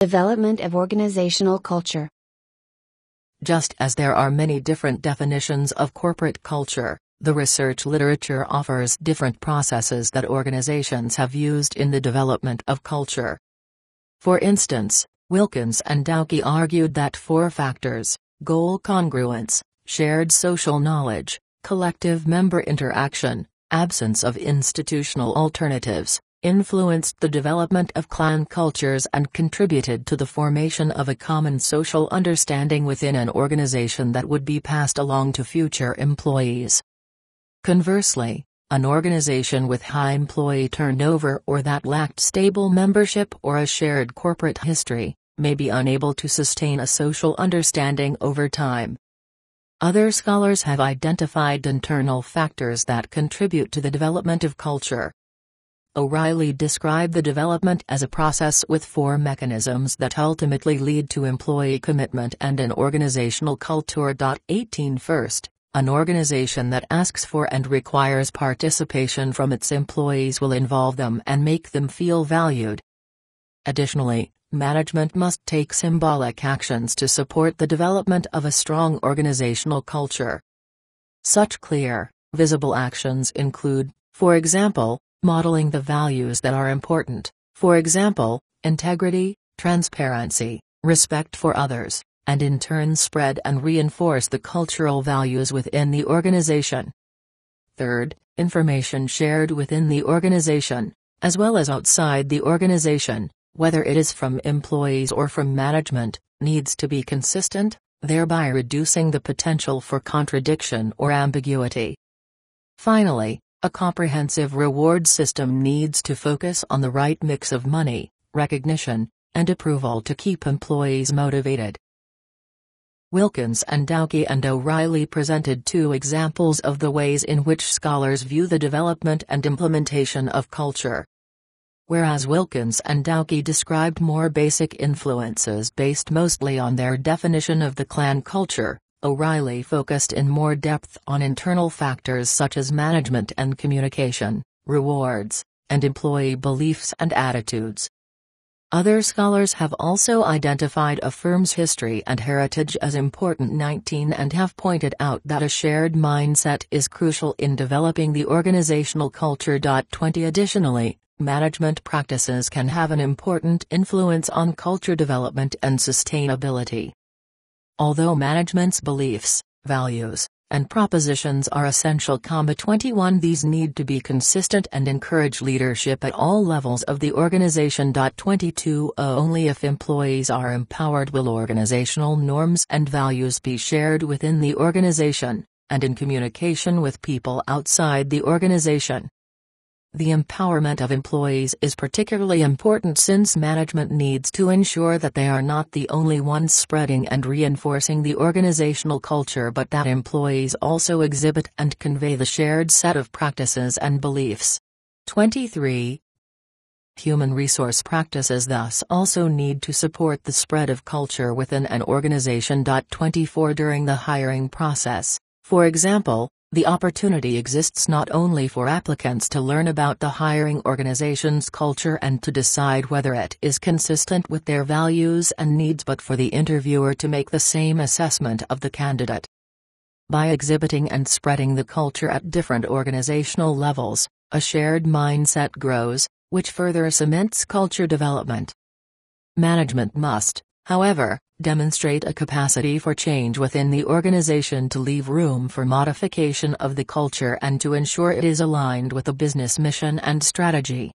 Development of organizational culture. Just as there are many different definitions of corporate culture, the research literature offers different processes that organizations have used in the development of culture. For instance, Wilkins and Dowkie argued that 4 factors: goal congruence, shared social knowledge, collective member interaction, absence of institutional alternatives, influenced the development of clan cultures and contributed to the formation of a common social understanding within an organization that would be passed along to future employees. Conversely, an organization with high employee turnover or that lacked stable membership or a shared corporate history may be unable to sustain a social understanding over time. Other scholars have identified internal factors that contribute to the development of culture. O'Reilly described the development as a process with 4 mechanisms that ultimately lead to employee commitment and an organizational culture. 18 First, an organization that asks for and requires participation from its employees will involve them and make them feel valued. Additionally, management must take symbolic actions to support the development of a strong organizational culture. Such clear, visible actions include, for example, modeling the values that are important, for example, integrity, transparency, respect for others, and in turn spread and reinforce the cultural values within the organization. Third, information shared within the organization, as well as outside the organization, whether it is from employees or from management, needs to be consistent, thereby reducing the potential for contradiction or ambiguity. Finally, a comprehensive reward system needs to focus on the right mix of money, recognition, and approval to keep employees motivated. Wilkins and Dowkie and O'Reilly presented 2 examples of the ways in which scholars view the development and implementation of culture. Whereas Wilkins and Dowkie described more basic influences based mostly on their definition of the clan culture, O'Reilly focused in more depth on internal factors such as management and communication, rewards, and employee beliefs and attitudes. Other scholars have also identified a firm's history and heritage as important. 19 and have pointed out that a shared mindset is crucial in developing the organizational culture. 20 Additionally, management practices can have an important influence on culture development and sustainability. Although management's beliefs, values, and propositions are essential. 21 These need to be consistent and encourage leadership at all levels of the organization. 22 Only if employees are empowered will organizational norms and values be shared within the organization, and in communication with people outside the organization. The empowerment of employees is particularly important since management needs to ensure that they are not the only ones spreading and reinforcing the organizational culture but that employees also exhibit and convey the shared set of practices and beliefs. 23. Human resource practices thus also need to support the spread of culture within an organization. 24 During the hiring process, for example, the opportunity exists not only for applicants to learn about the hiring organization's culture and to decide whether it is consistent with their values and needs but for the interviewer to make the same assessment of the candidate. By exhibiting and spreading the culture at different organizational levels, a shared mindset grows, which further cements culture development. Management must, however, demonstrate a capacity for change within the organization to leave room for modification of the culture and to ensure it is aligned with the business mission and strategy.